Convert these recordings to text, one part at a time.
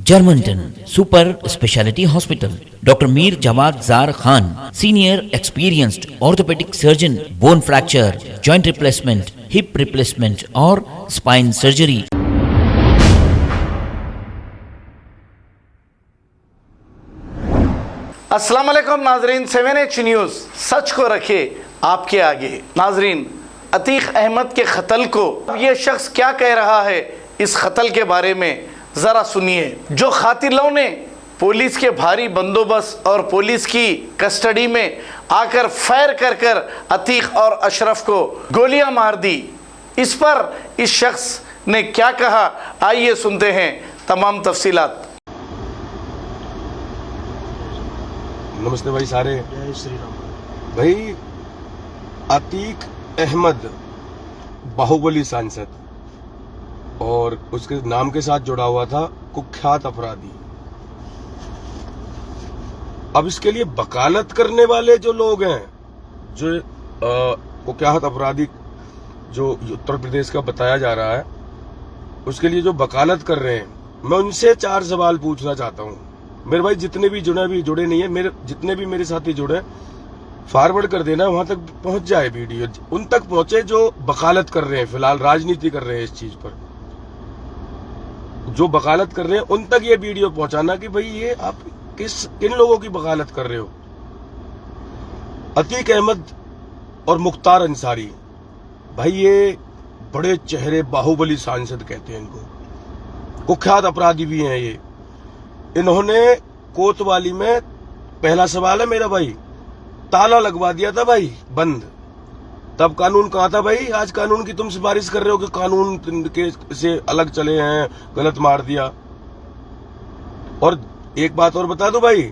Germantown Super Speciality Hospital. Dr. Mir Jawad Zar Khan, Senior Experienced Orthopedic Surgeon, Bone Fracture, Joint Replacement, Hip Replacement और Spine Surgery. अस्सलाम वालेकुम नाजरीन, 7H news सच को रखे आपके आगे। नाजरीन, अतीक अहमद के कत्ल को ये शख्स क्या कह रहा है, इस कत्ल के बारे में ज़रा सुनिए। जो कातिलों ने पुलिस के भारी बंदोबस्त और पुलिस की कस्टडी में आकर फायर कर कर अतीक और अशरफ को गोलियां मार दी, इस पर इस शख्स ने क्या कहा, आइए सुनते हैं तमाम तफसीलात। नमस्ते भाई सारे। जय श्री राम। भाई अतीक अहमद बाहुबली सांसद और उसके नाम के साथ जुड़ा हुआ था कुख्यात अपराधी। अब इसके लिए वकालत करने वाले जो लोग हैं, जो कुख्यात अपराधी जो उत्तर प्रदेश का बताया जा रहा है, उसके लिए जो वकालत कर रहे हैं, मैं उनसे 4 सवाल पूछना चाहता हूं। मेरे भाई जितने भी जुड़े नहीं है, मेरे जितने भी मेरे साथी जुड़े, फॉरवर्ड कर देना, वहां तक पहुंच जाए वीडियो, उन तक पहुंचे जो वकालत कर रहे हैं, फिलहाल राजनीति कर रहे हैं इस चीज पर, जो वकालत कर रहे हैं उन तक ये वीडियो पहुंचाना कि भाई ये आप किन लोगों की वकालत कर रहे हो। अतीक अहमद और मुख्तार अंसारी, भाई ये बड़े चेहरे, बाहुबली सांसद कहते हैं इनको, कुख्यात अपराधी भी हैं ये। इन्होंने कोतवाली में, पहला सवाल है मेरा भाई, ताला लगवा दिया था भाई बंद, तब कानून कहाँ था भाई? आज कानून की तुम सिफारिश कर रहे हो कि कानून के से अलग चले हैं, गलत मार दिया। और एक बात और बता दो भाई,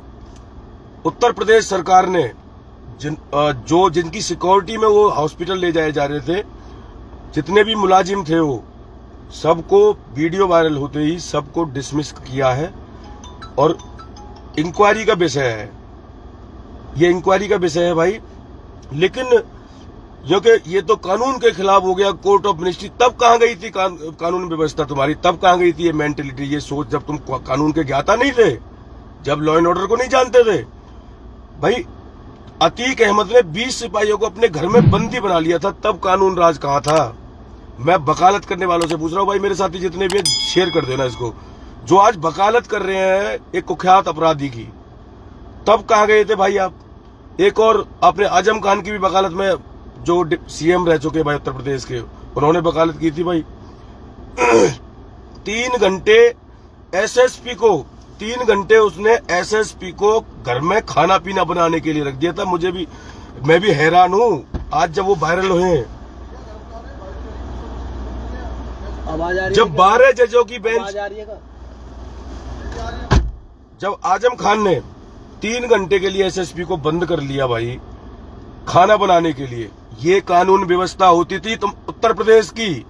उत्तर प्रदेश सरकार ने जिनकी सिक्योरिटी में वो हॉस्पिटल ले जाए जा रहे थे, जितने भी मुलाजिम थे, वो सबको वीडियो वायरल होते ही सबको डिसमिस किया है और इंक्वायरी का विषय है, ये इंक्वायरी का विषय है भाई। लेकिन क्योंकि ये तो कानून के खिलाफ हो गया, कोर्ट ऑफ मिनिस्ट्री, तब कहां गई थी कानून व्यवस्था तुम्हारी? तब कहां गई थी ये मेंटेलिटी, ये सोच, जब तुम कानून के ज्ञाता नहीं थे, जब लॉ एंड ऑर्डर को नहीं जानते थे? भाई अतीक अहमद ने 20 सिपाहियों को अपने घर में बंदी बना लिया था, तब कानून राज कहां था? मैं वकालत करने वालों से पूछ रहा हूं भाई, मेरे साथी जितने भी शेयर कर देना इसको, जो आज वकालत कर रहे हैं एक कुख्यात अपराधी की, तब कहां गए थे भाई आप? एक और आपने आजम खान की भी वकालत में, जो सीएम रह चुके भाई उत्तर प्रदेश के, उन्होंने वकालत की थी भाई। 3 घंटे एसएसपी को, 3 घंटे उसने एसएसपी को घर में खाना पीना बनाने के लिए रख दिया था। मैं भी हैरान हूं आज जब वो वायरल हुए, जब 12 जजों की बेंच, जब आजम खान ने 3 घंटे के लिए एसएसपी को बंद कर लिया भाई खाना बनाने के लिए, ये कानून व्यवस्था होती थी तुम उत्तर प्रदेश की।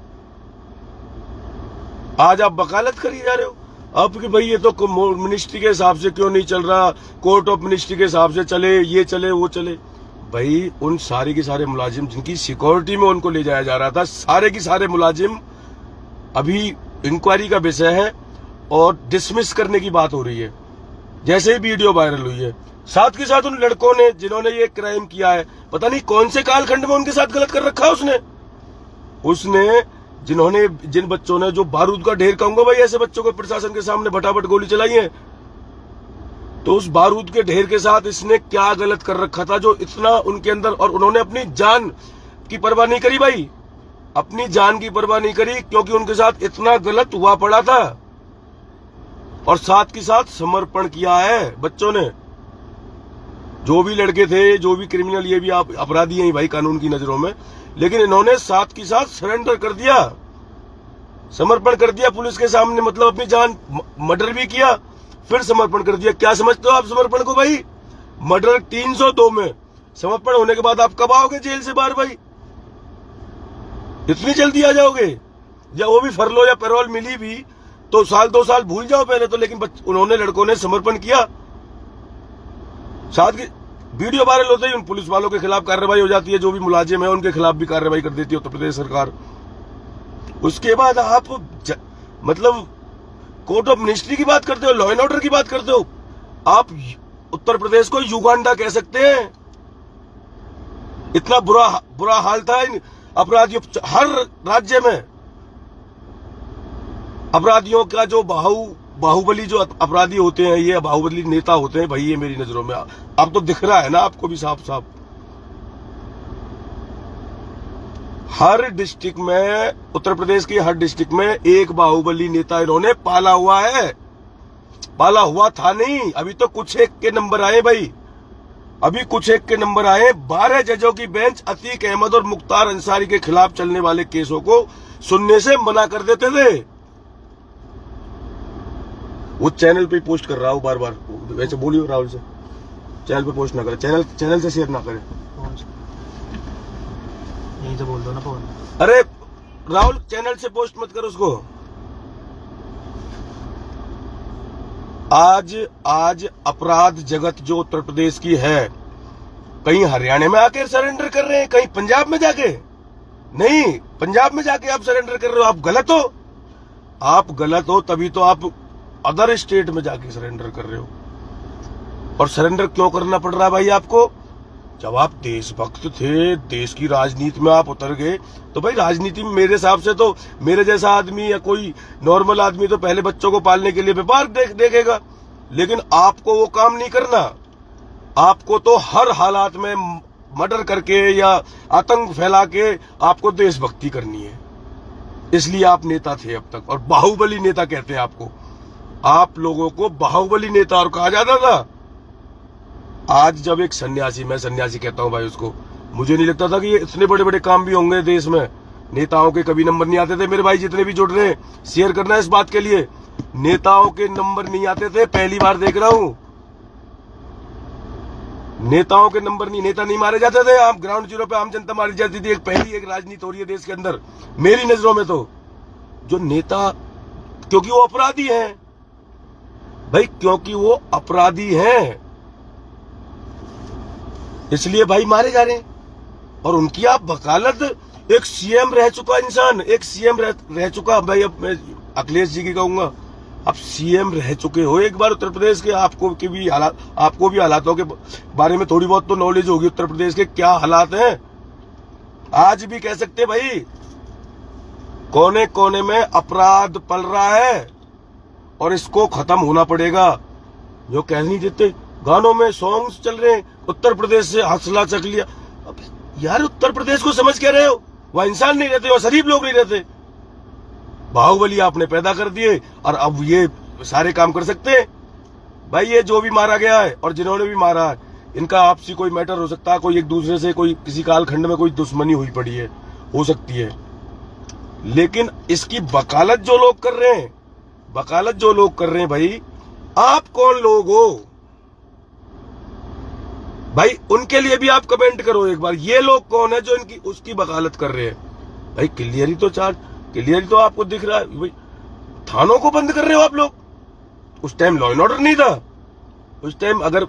आज आप वकालत करी जा रहे हो अब कि भाई ये तो मिनिस्ट्री के हिसाब से क्यों नहीं चल रहा, कोर्ट ऑफ मिनिस्ट्री के हिसाब से चले, ये चले वो चले। भाई उन सारे के सारे मुलाजिम जिनकी सिक्योरिटी में उनको ले जाया जा रहा था, सारे की सारे मुलाजिम अभी इंक्वायरी का विषय है और डिसमिस करने की बात हो रही है, जैसे ही वीडियो वायरल हुई है। साथ के साथ उन लड़कों ने जिन्होंने ये क्राइम किया है, पता नहीं कौन से कालखंड में उनके साथ गलत कर रखा है उसने जिन बच्चों ने, जो बारूद का ढेर कहूंगा भाई, ऐसे बच्चों को प्रशासन के सामने फटाफट गोली चलाई है, तो उस बारूद के ढेर के साथ इसने क्या गलत कर रखा था जो इतना उनके अंदर, और उन्होंने अपनी जान की परवाह नहीं करी भाई, अपनी जान की परवाह नहीं करी, क्योंकि उनके साथ इतना गलत हुआ पड़ा था। और साथ के साथ समर्पण किया है बच्चों ने, जो भी लड़के थे, जो भी क्रिमिनल, ये भी आप अपराधी हैं भाई कानून की नजरों में, लेकिन इन्होंने साथ के साथ सरेंडर कर दिया, समर्पण कर दिया पुलिस के सामने, मतलब अपनी जान, मर्डर भी किया फिर समर्पण कर दिया। क्या समझते हो आप समर्पण को भाई? मर्डर 302 में समर्पण होने के बाद आप कब आओगे जेल से बाहर भाई? इतनी जल्दी आ जाओगे? या वो भी फरलो या पैरोल मिली भी तो 1-2 साल भूल जाओ पहले तो, लेकिन उन्होंने, लड़कों ने समर्पण किया। साथ के वीडियो वायरल होते ही उन पुलिस वालों के खिलाफ कार्रवाई हो जाती है, जो भी मुलाजिम है उनके खिलाफ भी कार्रवाई कर देती है उत्तर प्रदेश सरकार। उसके बाद आप मतलब कोर्ट ऑफ मिनिस्ट्री की बात करते हो, लॉ एंड ऑर्डर की बात करते हो। आप उत्तर प्रदेश को युगांडा कह सकते हैं। इतना बुरा हाल था इन अपराधियों, हर राज्य में अपराधियों का जो बाहुबली जो अपराधी होते हैं, ये बाहुबली नेता होते हैं भाई, ये मेरी नजरों में अब तो दिख रहा है ना आपको भी साफ साफ। हर डिस्ट्रिक्ट में, उत्तर प्रदेश की हर डिस्ट्रिक्ट में एक बाहुबली नेता इन्होंने पाला हुआ है। पाला हुआ था नहीं, अभी तो कुछ एक के नंबर आए भाई, अभी कुछ एक के नंबर आए। 12 जजों की बेंच अतीक अहमद और मुख्तार अंसारी के खिलाफ चलने वाले केसों को सुनने से मना कर देते थे। वो चैनल पे पोस्ट कर रहा हूं बार बार, वैसे बोलियो राहुल से चैनल पे पोस्ट ना करे, चैनल से शेयर ना करे। यहीं से बोल दो ना फोन। अरे राहुल चैनल से पोस्ट मत कर उसको। आज अपराध जगत जो उत्तर प्रदेश की है, कहीं हरियाणा में आके सरेंडर कर रहे हैं, कहीं पंजाब में जाके नहीं, पंजाब में जाके आप सरेंडर कर रहे हो। आप गलत हो तभी तो आप अदर स्टेट में जाके सरेंडर कर रहे हो। और सरेंडर क्यों करना पड़ रहा है भाई आपको? जब आप देशभक्त थे, देश की राजनीति में आप उतर गए, तो भाई राजनीति में मेरे हिसाब से तो मेरे जैसा आदमी या कोई नॉर्मल आदमी तो पहले बच्चों को पालने के लिए व्यापार देखेगा, लेकिन आपको वो काम नहीं करना। आपको तो हर हालात में मर्डर करके या आतंक फैला के आपको देशभक्ति करनी है। इसलिए आप नेता थे अब तक, और बाहुबली नेता कहते हैं आपको। आप लोगों को बाहुबली नेता और कहा जाता था। आज जब एक सन्यासी, मैं सन्यासी कहता हूं भाई उसको, मुझे नहीं लगता था कि ये इतने बड़े बड़े काम भी होंगे देश में। नेताओं के कभी नंबर नहीं आते थे मेरे भाई, जितने भी जुड़ रहे हैं शेयर करना है इस बात के लिए। नेताओं के नंबर नहीं आते थे, पहली बार देख रहा हूं। नेताओं के नंबर नहीं, नेता नहीं मारे जाते थे, आप ग्राउंड जीरो पे आम जनता मारी जाती थी। पहली एक राजनीति हो रही है देश के अंदर मेरी नजरों में तो, जो नेता, क्योंकि वो अपराधी हैं भाई, क्योंकि वो अपराधी हैं, इसलिए भाई मारे जा रहे हैं। और उनकी आप वकालत, एक सीएम रह चुका इंसान, एक सीएम रह चुका भाई, अब मैं अखिलेश जी की कहूंगा, आप सीएम रह चुके हो एक बार उत्तर प्रदेश के। आपको भी हालातों के बारे में थोड़ी बहुत तो नॉलेज होगी, उत्तर प्रदेश के क्या हालात हैं। आज भी कह सकते भाई, कोने कोने में अपराध पल रहा है और इसको खत्म होना पड़ेगा। जो कह नहीं देते, गानों में सॉन्ग्स चल रहे हैं, उत्तर प्रदेश से हौसला चख लिया। अब यार उत्तर प्रदेश को समझ क्या रहे हो? वह इंसान नहीं रहते, वह शरीफ लोग नहीं रहते। बाहुबली आपने पैदा कर दिए और अब ये सारे काम कर सकते हैं भाई। ये जो भी मारा गया है और जिन्होंने भी मारा है, इनका आपसी कोई मैटर हो सकता है, कोई एक दूसरे से कोई किसी कालखंड में कोई दुश्मनी हुई पड़ी है, हो सकती है। लेकिन इसकी वकालत जो लोग कर रहे हैं, भाई आप कौन लोग हो भाई? उनके लिए भी आप कमेंट करो एक बार, ये लोग कौन है जो उसकी वकालत कर रहे हैं भाई? क्लियरली तो आपको दिख रहा है भाई। थानों को बंद कर रहे हो आप लोग। उस टाइम लॉ एंड ऑर्डर नहीं था, उस टाइम अगर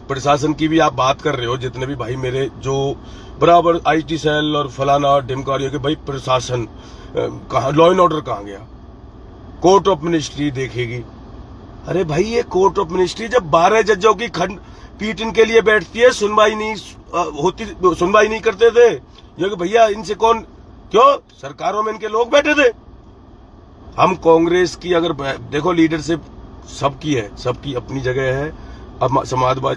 प्रशासन की भी आप बात कर रहे हो, जितने भी भाई मेरे जो बराबर आईटी सेल और फलाना ढिमकारियों के भाई, प्रशासन कहाँ, लॉ एंड ऑर्डर कहाँ गया? कोर्ट ऑफ मिनिस्ट्री देखेगी। अरे भाई ये कोर्ट ऑफ मिनिस्ट्री जब 12 जजों की खंडपीठ इनके लिए बैठती है, सुनवाई नहीं करते थे ये कि भैया इनसे कौन, क्यों? सरकारों में इनके लोग बैठे थे। हम कांग्रेस की अगर देखो, लीडरशिप सबकी है, सबकी अपनी जगह है। अब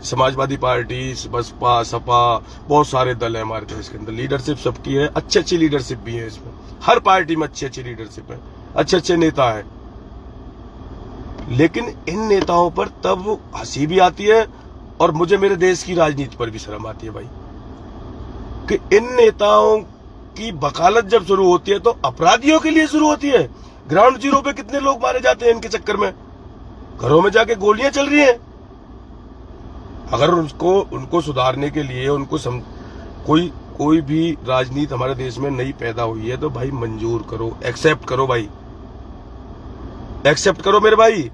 समाजवादी पार्टी, बसपा, सपा, बहुत सारे दल है हमारे देश के अंदर, लीडरशिप सबकी है। अच्छी लीडरशिप भी है इसमें, हर पार्टी में अच्छी लीडरशिप है, अच्छे नेता है। लेकिन इन नेताओं पर तब हंसी भी आती है और मुझे मेरे देश की राजनीति पर भी शर्म आती है भाई, कि इन नेताओं की वकालत जब शुरू होती है तो अपराधियों के लिए शुरू होती है। ग्राउंड जीरो पे कितने लोग मारे जाते हैं इनके चक्कर में, घरों में जाके गोलियां चल रही हैं। अगर उनको सुधारने के लिए कोई भी राजनीति हमारे देश में नई पैदा हुई है तो भाई मंजूर करो, एक्सेप्ट करो भाई, एक्सेप्ट करो मेरे भाई।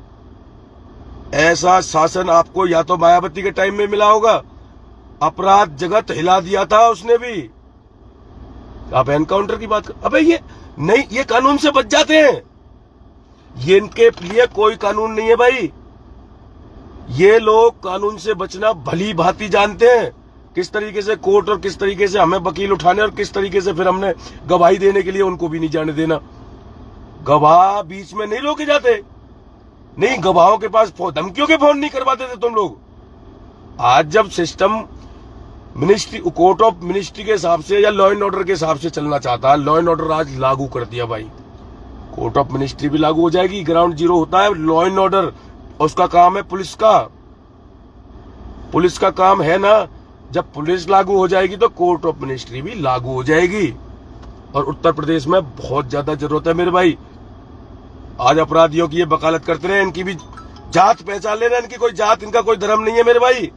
ऐसा शासन आपको या तो मायावती के टाइम में मिला होगा, अपराध जगत हिला दिया था उसने भी। आप एनकाउंटर की बात कर, अबे ये नहीं, ये कानून से बच जाते हैं। ये इनके लिए कोई कानून नहीं है भाई। ये लोग कानून से बचना भली भांति जानते हैं, किस तरीके से कोर्ट और किस तरीके से हमें वकील उठाने और किस तरीके से फिर हमने गवाही देने के लिए उनको भी नहीं जाने देना। गवाह बीच में नहीं रोके जाते, नहीं गवाहों के पास धमकियों के फोन नहीं करवाते थे तुम लोग। आज जब system ministry, court of ministry के हिसाब से या लॉ एंड ऑर्डर के हिसाब से चलना चाहता है, लॉ एंड ऑर्डर आज लागू कर दिया भाई। कोर्ट ऑफ मिनिस्ट्री भी लागू हो जाएगी, ग्राउंड जीरो होता है लॉ एंड ऑर्डर, उसका काम है पुलिस का। पुलिस का काम है ना, जब पुलिस लागू हो जाएगी तो कोर्ट ऑफ मिनिस्ट्री भी लागू हो जाएगी। और उत्तर प्रदेश में बहुत ज्यादा जरूरत है मेरे भाई। आज अपराधियों की ये वकालत करते रहे, इनकी भी जात पहचान लेना, इनकी कोई जात, इनका कोई धर्म नहीं है मेरे भाई।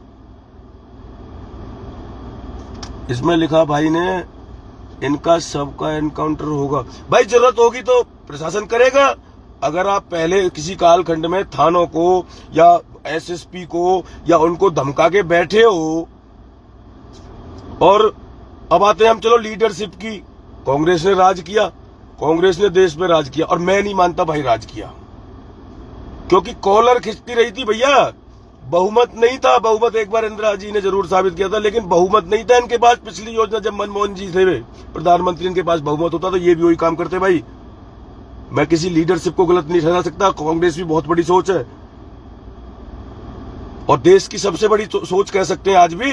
इसमें लिखा भाई ने, इनका सबका एनकाउंटर होगा। भाई जरूरत होगी तो प्रशासन करेगा। अगर आप पहले किसी कालखंड में थानों को या एसएसपी को या उनको धमका के बैठे हो, और अब आते हैं हम चलो लीडरशिप की। कांग्रेस ने राज किया, कांग्रेस ने देश में राज किया, और मैं नहीं मानता भाई राज किया, क्योंकि कॉलर खिंचती रही थी भैया। बहुमत नहीं था, बहुमत एक बार इंदिरा जी ने जरूर साबित किया था, लेकिन बहुमत नहीं था इनके पास। पिछली योजना जब मनमोहन जी थे प्रधानमंत्री, इनके पास बहुमत होता तो ये भी वही काम करते भाई। मैं किसी लीडरशिप को गलत नहीं ठहरा सकता, कांग्रेस भी बहुत बड़ी सोच है और देश की सबसे बड़ी सोच कह सकते हैं आज भी,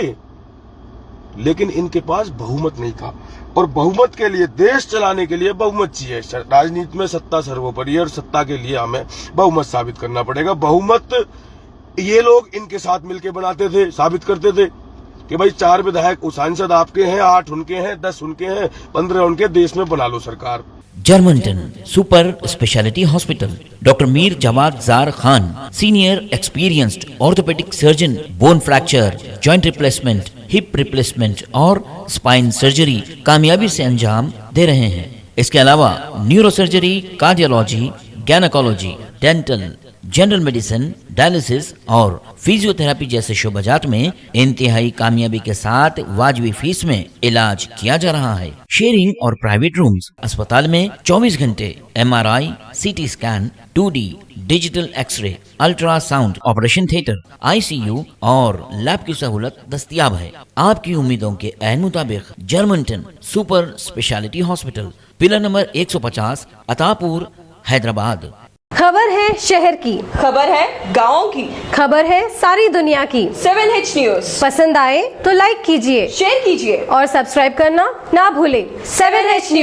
लेकिन इनके पास बहुमत नहीं था। और बहुमत के लिए, देश चलाने के लिए बहुमत चाहिए। राजनीति में सत्ता सर्वोपरि है और सत्ता के लिए हमें बहुमत साबित करना पड़ेगा। बहुमत ये लोग इनके साथ मिलकर बनाते थे, साबित करते थे कि भाई 4 विधायक सांसद आपके हैं, 8 उनके हैं, 10 उनके हैं, 15 उनके, देश में बना लो सरकार। जर्मनटन super speciality hospital, doctor Mir Jamat Jar Khan, senior experienced orthopaedic surgeon, bone fracture, joint replacement, hip replacement और स्पाइन सर्जरी कामयाबी से अंजाम दे रहे हैं। इसके अलावा neuro surgery, cardiology, gynaecology, dental, general medicine, dialysis और फिजियोथेरेपी जैसे शोबाजात में इंतहाई कामयाबी के साथ वाजबी फीस में इलाज किया जा रहा है। शेयरिंग और प्राइवेट रूम्स, अस्पताल में 24 घंटे MRI, CT scan, 2D digital x-ray, ultrasound, operation theatre, ICU और लैब की सहूलत दस्तयाब है। आपकी उम्मीदों के ऐन मुताबिक Germanten super speciality hospital, pillar number 150, Attapur, Hyderabad. खबर है शहर की, खबर है गाँव की, खबर है सारी दुनिया की। 7H न्यूज पसंद आए तो लाइक कीजिए, शेयर कीजिए और सब्सक्राइब करना ना भूलें। 7H news.